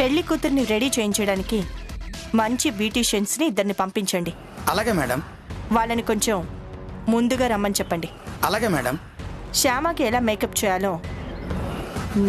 పెళ్లి కూతుర్ని రెడీ చేయించడానికి మంచి బ్యూటీషియన్స్ని ఇద్దరిని పంపించండి. అలాగే మేడం. వాళ్ళని కొంచెం ముందుగా రమ్మని చెప్పండి. అలాగే మేడం. శ్యామకి ఎలా మేకప్ చేయాలో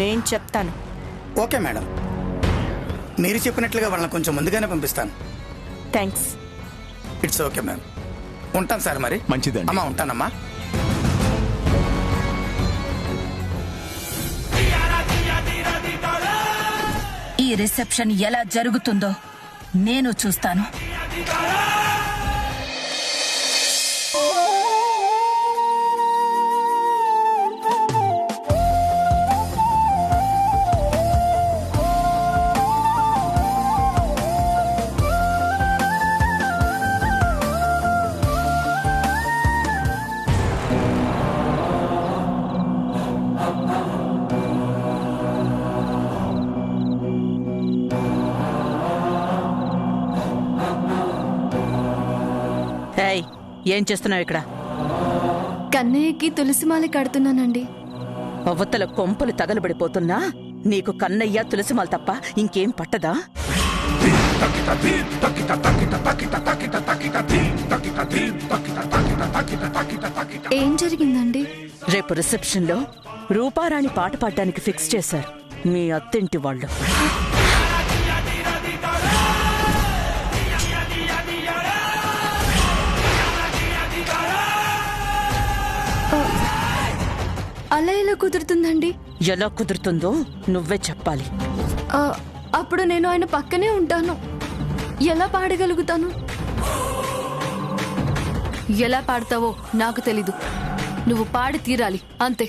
నేను చెప్తాను. ఓకే మేడం, మీరు చెప్పినట్లుగా వాళ్ళని కొంచెం ముందుగానే పంపిస్తాను. థ్యాంక్స్. It's okay ma'am. ఉంటాను సార్. మరి మంచిదండి. అమ్మా ఉంటానమ్మా. ఈ రిసెప్షన్ ఎలా జరుగుతుందో నేను చూస్తాను. ఏం చేస్తున్నావు ఇక్కడ? కన్నయ్యకి తులసిమాల కడుతున్నానండి. అవతల కొంపలు తగలబడిపోతున్నా నీకు కన్నయ్య తులసిమాల తప్ప ఇంకేం పట్టదా? ఏం జరిగిందండి? రేపు రిసెప్షన్లో రూపారాణి పాట పాడడానికి ఫిక్స్ చేశారు మీ అత్తింటి వాళ్ళు. అలా ఎలా కుదురుతుందండి? ఎలా కుదురుతుందో నువ్వే చెప్పాలి. అప్పుడు నేను ఆయన పక్కనే ఉంటాను. ఎలా పాడగలుగుతాను? ఎలా పాడతావో నాకు తెలీదు. నువ్వు పాడి తీరాలి అంతే.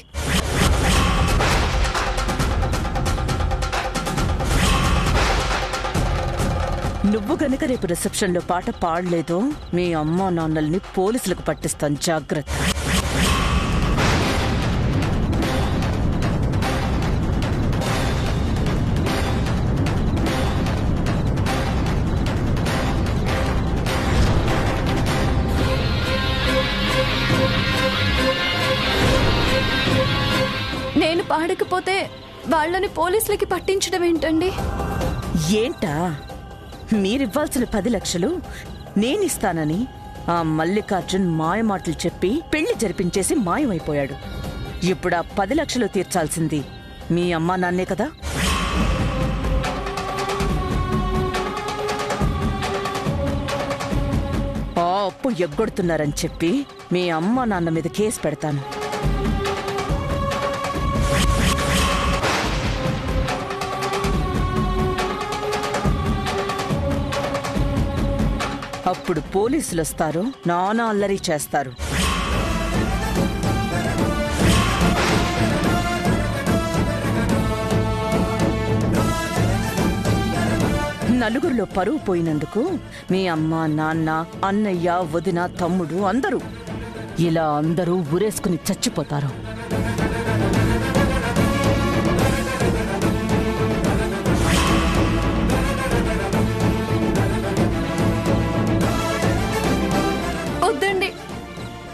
నువ్వు గనక రేపు రిసెప్షన్లో పాట పాడలేదో మీ అమ్మా నాన్నల్ని పోలీసులకు పట్టిస్తాను, జాగ్రత్త. నేను పాడకపోతే వాళ్ళని పోలీసులకి పట్టించడం ఏంటండి? ఏంటా మీరివ్వాల్సిన 10 లక్షలు నేనిస్తానని ఆ మల్లికార్జున్ మాయమాటలు చెప్పి పెళ్లి జరిపించేసి మాయమైపోయాడు. ఇప్పుడు ఆ 10 లక్షలు తీర్చాల్సింది మీ అమ్మా నాన్నే కదా? ఆ అప్పు ఎగ్గొడుతున్నారని చెప్పి మీ అమ్మా నాన్న మీద కేసు పెడతాను. అప్పుడు పోలీసులు వస్తారు, నానా అల్లరి చేస్తారు. నలుగురిలో పరువు పోయినందుకు మీ అమ్మ, నాన్న, అన్నయ్య, వదిన, తమ్ముడు అందరూ ఊరేసుకుని చచ్చిపోతారు.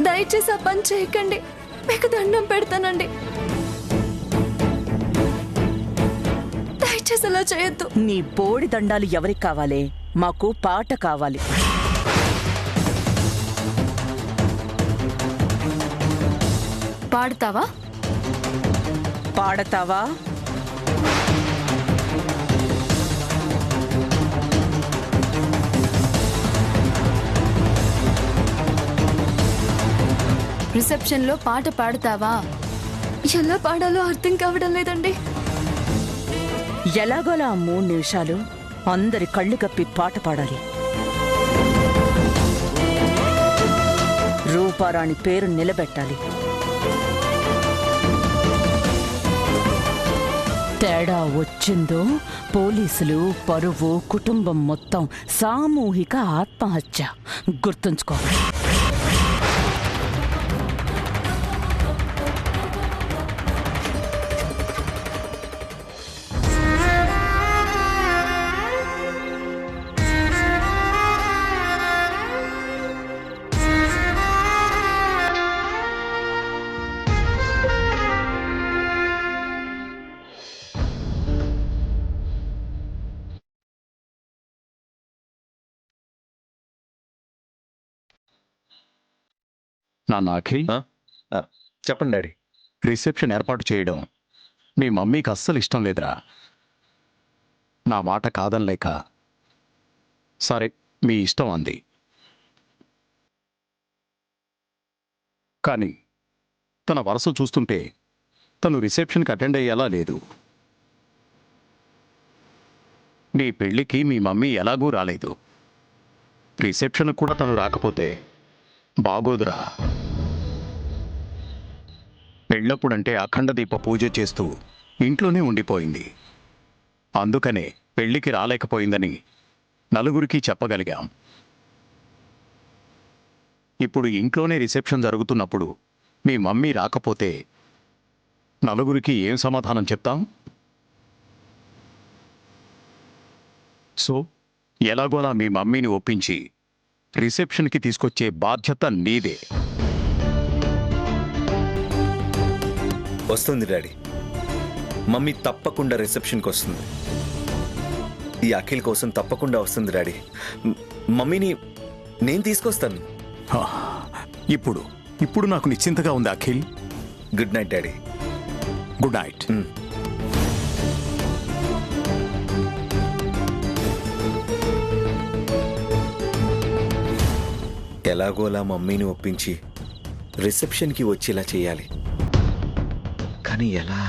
దయచేసి ఆ పని చేయకండి. మీకు దండం పెడతానండి. దయచేసి అలా చేయొద్దు. నీ బోడి దండాలు ఎవరికి కావాలి? మాకు పాట కావాలి. పాడతావా? పాడతావా? రిసెప్షన్ లో పాట పాడతావా? ఎలా పాడాలో అర్థం కావడం లేదండి. ఎలాగోలా 3 నిమిషాలు అందరి కళ్ళు కప్పి పాట పాడాలి. రూపారాణి పేరు నిలబెట్టాలి. తేడా వచ్చిందో పోలీసులు, పరువు, కుటుంబం మొత్తం సామూహిక ఆత్మహత్య. గుర్తుంచుకో. నాన్న అఖిల్, చెప్పండి డాడీ. రిసెప్షన్ ఏర్పాటు చేయడం మీ మమ్మీకి అస్సలు ఇష్టం లేదురా. నా మాట కాదనలేక సరే మీ ఇష్టం అంది. కానీ తన వరస చూస్తుంటే తను రిసెప్షన్కి అటెండ్ అయ్యేలా లేదు. నీ పెళ్ళికి మీ మమ్మీ ఎలాగూ రాలేదు, రిసెప్షన్ కూడా తను రాకపోతే బాగోదురా. పెళ్ళప్పుడంటే అఖండ దీప పూజ చేస్తూ ఇంట్లోనే ఉండిపోయింది. అందుకనే పెళ్ళికి రాలేకపోయిందని నలుగురికి చెప్పగలిగాం. ఇప్పుడు ఇంట్లోనే రిసెప్షన్ జరుగుతున్నప్పుడు మీ మమ్మీ రాకపోతే నలుగురికి ఏం సమాధానం చెప్తాం? సో ఎలాగోలా మీ మమ్మీని ఒప్పించి రిసెప్షన్కి తీసుకొచ్చే బాధ్యత నీదే. వస్తుంది డాడీ. మమ్మీ తప్పకుండా రిసెప్షన్కి వస్తుంది. ఈ అఖిల్ కోసం తప్పకుండా వస్తుంది డాడీ. మమ్మీని నేను తీసుకొస్తాను. హా, ఇప్పుడు నాకు నిశ్చింతగా ఉంది Akhil. Good night daddy. Good night. ఎలాగోలా మమ్మీని ఒప్పించి రిసెప్షన్కి వచ్చేలా చేయాలి. కానీ ఎలా?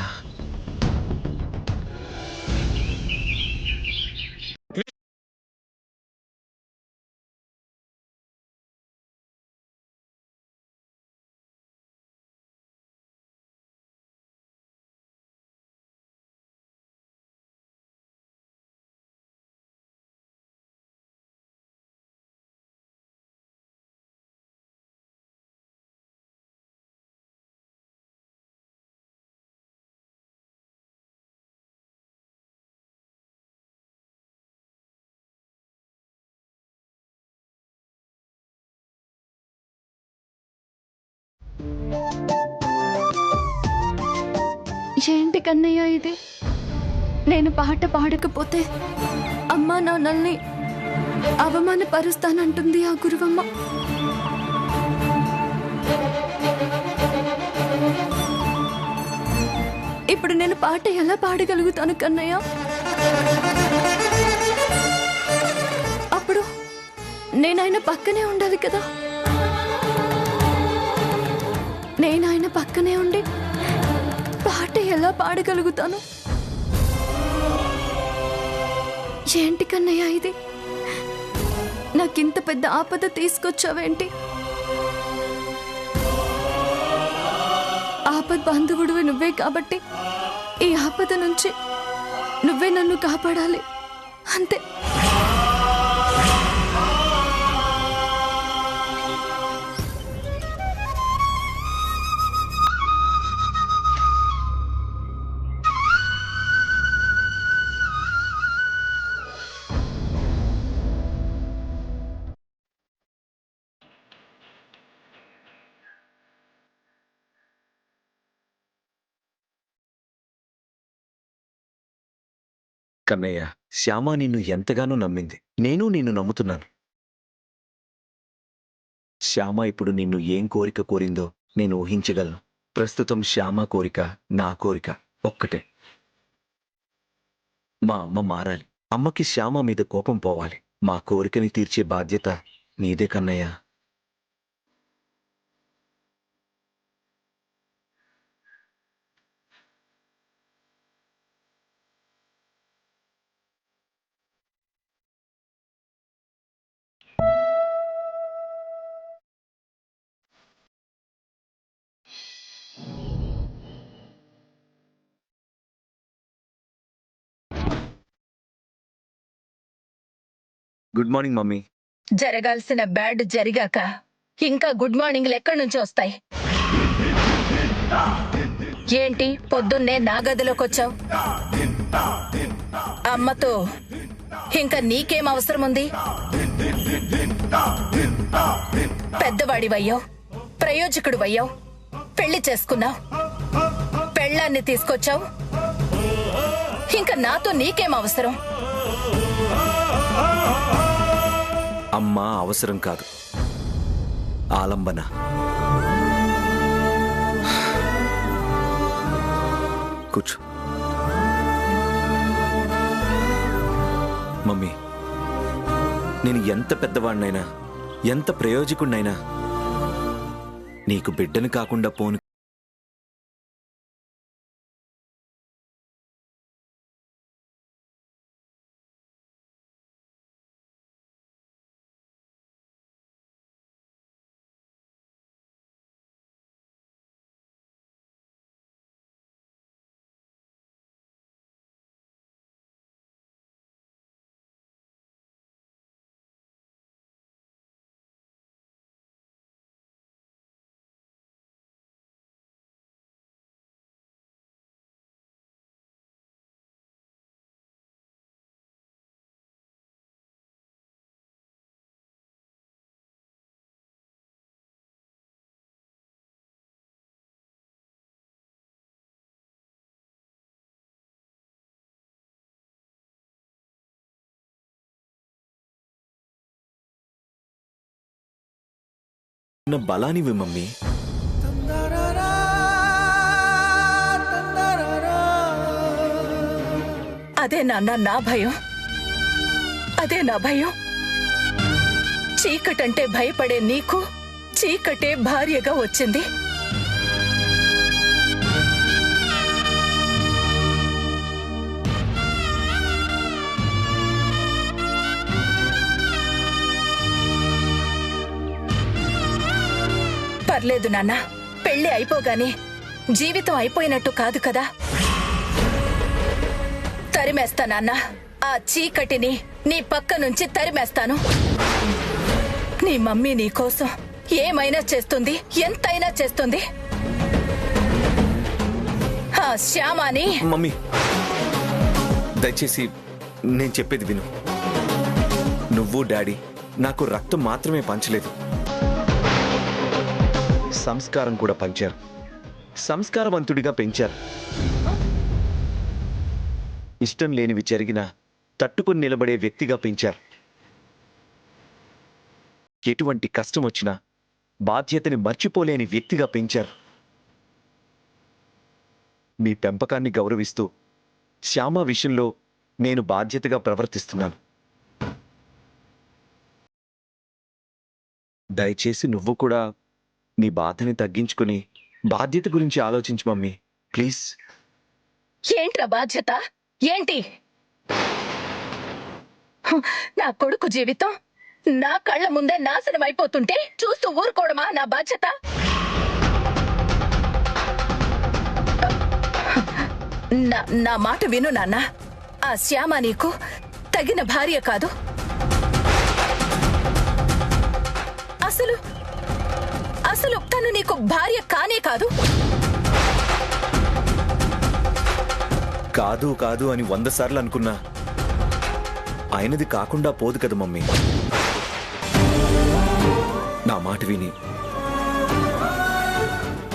ఏంటి కన్నయ్య ఇది? నేను పాట పాడకపోతే అమ్మా నాన్నల్ని అవమానపరుస్తానంటుంది ఆ గురువమ్మ. ఇప్పుడు నేను పాట ఎలా పాడగలుగుతాను కన్నయ్య? అప్పుడు నేనాయన పక్కనే ఉండాలి కదా. నేనాయన పక్కనే ఉండి పాట ఎలా పాడగలుగుతాను? ఏంటి కన్నయ్య ఇది? నాకింత పెద్ద ఆపద తీసుకొచ్చావేంటి? ఆపద్ బంధువుడు నువ్వే కాబట్టి ఈ ఆపద నుంచి నువ్వే నన్ను కాపాడాలి, అంతే. కన్నయ్య, శ్యామ నిన్ను ఎంతగానో నమ్మింది. నేను నిన్ను నమ్ముతున్నాను. శ్యామ ఇప్పుడు నిన్ను ఏం కోరిక కోరిందో నేను ఊహించగలను. ప్రస్తుతం శ్యామ కోరిక, నా కోరిక ఒక్కటే. మా అమ్మ మారాలి. అమ్మకి శ్యామ మీద కోపం పోవాలి. మా కోరికని తీర్చే బాధ్యత నీదే కన్నయ్య. Good morning mummy. జరగాల్సిన బ్యాడ్ జరిగాక ఇంకా గుడ్ మార్నింగ్లు ఎక్కడి నుంచి వస్తాయి? ఏంటి పొద్దున్నే నా గదిలోకి వచ్చావు? అమ్మతో ఇంకా నీకేం అవసరం ఉంది? పెద్దవాడివయ్యావు, ప్రయోజకుడివయ్యావు, పెళ్లి చేసుకున్నావు, పెళ్ళాన్ని తీసుకొచ్చావు. ఇంకా నాతో నీకేం అవసరం? అమ్మ అవసరం కాదు, ఆలంబన. కూర్చో. మమ్మీ, నేను ఎంత పెద్దవాడినైనా, ఎంత ప్రయోజకుడినైనా నీకు బిడ్డను కాకుండా పోను. బలానివి మమ్మీ. అదే నాన్న నా భయం, అదే నా భయం. చీకటంటే భయపడే నీకు చీకటే భార్యగా వచ్చింది. పర్లేదు నాన్న, పెళ్లి అయిపోగానే జీవితం అయిపోయినట్టు కాదు కదా. తరిమేస్తా నాన్న, ఆ చీకటిని నీ పక్క నుంచి తరిమేస్తాను. నీ మమ్మీ నీ కోసం ఏమైనా చేస్తుంది, ఎంతైనా చేస్తుంది. ఆ శ్యామాని. మమ్మీ, దయచేసి నేను చెప్పేది విను. నువ్వు డాడీ నాకు రక్తం మాత్రమే పంచలేదు, సంస్కారం కూడా పంచారు. సంస్కారవంతుడిగా పెంచారు. ఇష్టం లేనివి జరిగినా తట్టుకుని నిలబడే వ్యక్తిగా పెంచారు. ఎటువంటి కష్టం వచ్చినా బాధ్యతని మర్చిపోలేని వ్యక్తిగా పెంచారు. మీ పెంపకాన్ని గౌరవిస్తూ శ్యామ విషయంలో నేను బాధ్యతగా ప్రవర్తిస్తున్నాను. దయచేసి నువ్వు కూడా నీ బాధని తగ్గించుకుని బాధ్యత గురించి ఆలోచించు మమ్మీ, ప్లీజ్. ఏంట్రా బాధ్యత? ఏంటి? నా కొడుకు జీవితం నా కళ్ళ ముందే నాశనం అయిపోతుంటే చూస్తూ ఊరుకోవడమా నా బాధ్యత? నా మాట విను నాన్న. ఆ శ్యామ నీకు తగిన భార్య కాదు. అసలు తను నీకు భార్య కానే కాదు. కాదు కాదు అని 100 సార్లు అనుకున్నా ఆయనది కాకుండా పోదు కదా మమ్మీ. నా మాట విని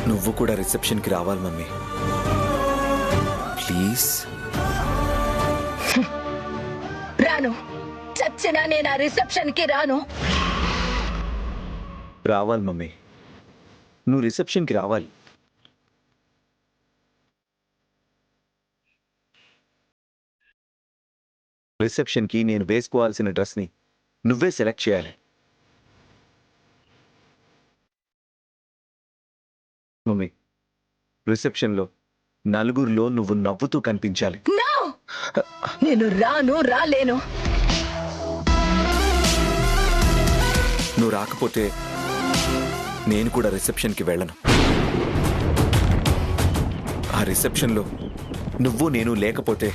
నువ్వు కూడా రిసెప్షన్కి రావాలి మమ్మీ, ప్లీజ్. రాను, చచ్చినా నేను ఆ రిసెప్షన్కి రాను. రావాలి మమ్మీ, నువ్వు రిసెప్షన్కి రావాలి. రిసెప్షన్కి నేను వేసుకోవాల్సిన డ్రెస్ని నువ్వే సెలెక్ట్ చేయాలి మమ్మీ. రిసెప్షన్లో నలుగురిలో నువ్వు నవ్వుతూ కనిపించాలి. నేను రాలేను. నువ్వు రాకపోతే నేను కూడా రిసెప్షన్కి వెళ్ళను. ఆ రిసెప్షన్లో నువ్వు నేను లేకపోతే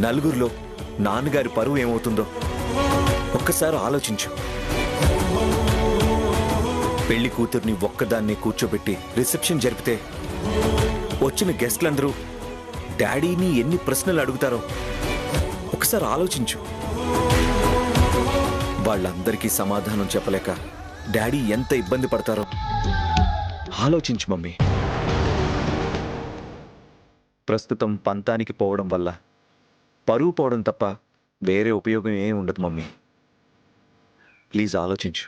నలుగురిలో నాన్నగారి పరువు ఏమవుతుందో ఒక్కసారి ఆలోచించు. పెళ్లి కూతుర్ని ఒక్కదాన్ని కూర్చోబెట్టి రిసెప్షన్ జరిపితే వచ్చిన గెస్ట్లందరూ డాడీని ఎన్ని ప్రశ్నలు అడుగుతారో ఒకసారి ఆలోచించు. వాళ్ళందరికీ సమాధానం చెప్పలేక డాడీ ఎంత ఇబ్బంది పడతారో ఆలోచించు మమ్మీ. ప్రస్తుతం పంతానికి పోవడం వల్ల పరువు పోవడం తప్ప వేరే ఉపయోగం ఏం ఉండదు మమ్మీ, ప్లీజ్ ఆలోచించు.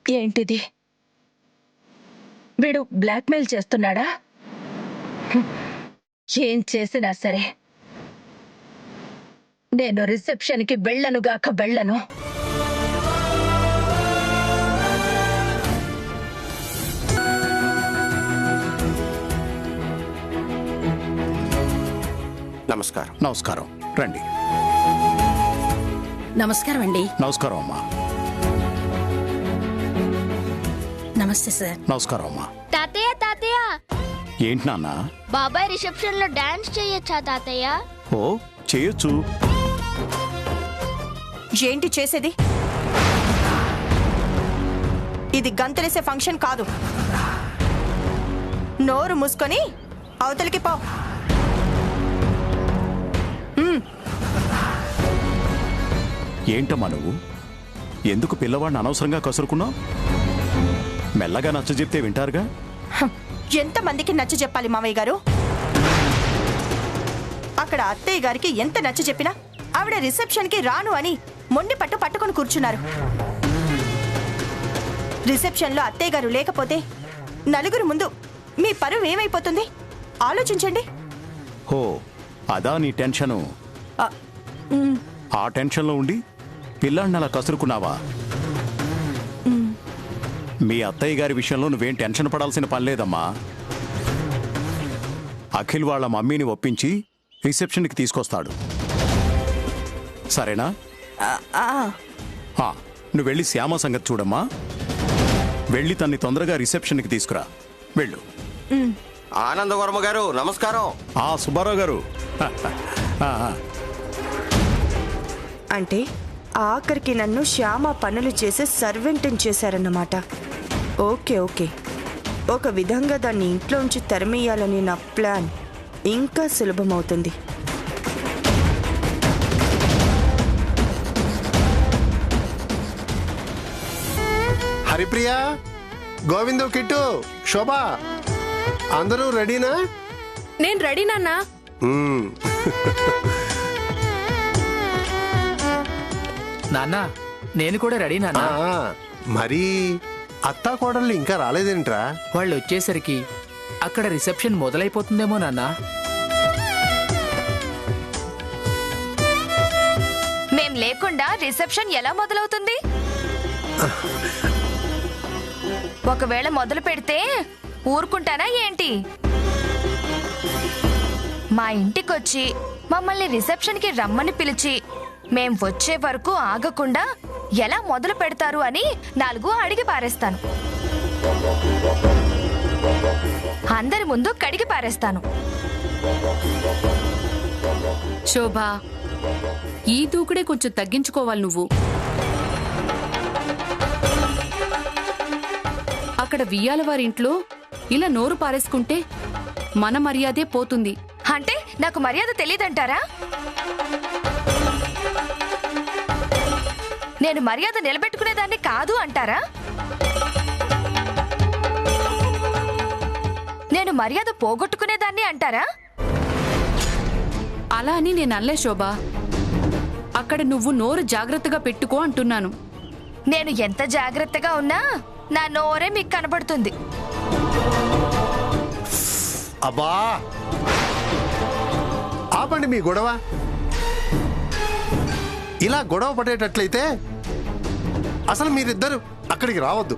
ఏంటిది? వీడు బ్లాక్మెయిల్ చేస్తున్నాడా? ఏం చేసినా సరే నేను రిసెప్షన్కి వెళ్ళనుగాక వెళ్ళను. నమస్కారం. నమస్కారం. రండి. నమస్కారం అండి. నమస్కారం అమ్మా. నమస్తే సార్. నమస్కారం అమ్మా. తాతయ్య తాతయ్య, ఏంటి నాన్న? బాబాయ్ రిసెప్షన్ లో డాన్స్ చేయొచ్చా తాతయ్య? ఓ, చేయొచ్చు. ఏంటి చేసేది? ఇది గంతులేసే ఫంక్షన్ కాదు. నోరు మూసుకొని అవతలికి పో. ఏంటమ్మా నువ్వు? ఎందుకు పిల్లవాడిని అనవసరంగా కసురుకున్నావు? మెల్లగా నచ్చ చెప్తే వింటారుగా. ఎంతమందికి నచ్చ చెప్పాలి మావయ్య గారు? అక్కడ అత్తయ్య గారికి ఎంత నచ్చ చెప్పినా ఆవిడ రిసెప్షన్కి రాను అని మొండి పట్టుకొని కూర్చున్నారు. రిసెప్షన్లో అత్తయ్య గారు లేకపోతే నలుగురు ముందు మీ పరువు ఏమైపోతుంది? ఆలోచించండి. హో, అదా నీ టెన్షను? ఆ టెన్షన్లో ఉండి పిల్లాడిని అలా కసురుకున్నావా? మీ అత్తయ్య గారి విషయంలో నువ్వేం టెన్షన్ పడాల్సిన పని లేదమ్మా. అఖిల్ వాళ్ళ మమ్మీని ఒప్పించి రిసెప్షన్కి తీసుకొస్తాడు. సరేనా? నువ్వు వెళ్ళి శ్యామ సంగతి చూడమ్మా. వెళ్ళి తన్ని తొందరగా రిసెప్షన్కి తీసుకురా. వెళ్ళు. ఆనందవర్మ గారు నమస్కారం. సుబ్బారావు గారు. అంటే ఆఖరికి నన్ను శ్యామ పనులు చేసే సర్వెంట్ని చేశారన్నమాట. ఓకే ఓకే, ఒక విధంగా దాన్ని ఇంట్లోంచి తరిమేయాలని నా ప్లాన్ ఇంకా సులభమవుతుంది. హరిప్రియ, గోవిందు, కిట్టు, శోభ అందరూ రెడీనా? నేను రెడీ నాన్నా. నాన్న నేను కూడా రెడీ నాన్న. మరి అత్తా కోడళ్ళు ఇంకా రాలేదేంట్రా? వాళ్ళు వచ్చేసరికి అక్కడ రిసెప్షన్ మొదలైపోతుందేమో నాన్న. మేం లేకుండా రిసెప్షన్ ఎలా మొదలవుతుంది? ఒకవేళ మొదలు పెడితే ఊరుకుంటానా ఏంటి? మా ఇంటికొచ్చి మమ్మల్ని రిసెప్షన్కి రమ్మని పిలిచి మేం వచ్చే వరకు ఆగకుండా ఎలా మొదలు పెడతారు అని 4 అడిగి పారేస్తాను. అందరి ముందు కడిగి పారేస్తాను. శోభా, ఈ దూకుడే కొంచెం తగ్గించుకోవాలి నువ్వు. అక్కడ వియ్యాల వారింట్లో ఇలా నోరు పారేసుకుంటే మన మర్యాదే పోతుంది. అంటే నాకు మర్యాద తెలియదంటారా? నేను మర్యాద నిలబెట్టుకునేదాన్ని కాదు అంటారా? నేను మర్యాద పోగొట్టుకునేదాన్ని అంటారా? అలా అని నేను అనలే శోభా. అక్కడ నువ్వు నోరు జాగ్రత్తగా పెట్టుకో అంటున్నాను. నేను ఎంత జాగ్రత్తగా ఉన్నా నా నోరే మీకు కనబడుతుంది. అబ్బా, ఆపండి మీ గొడవ. ఇలా గొడవ పడేటట్లయితే అసలు మీరిద్దరు అక్కడికి రావద్దు.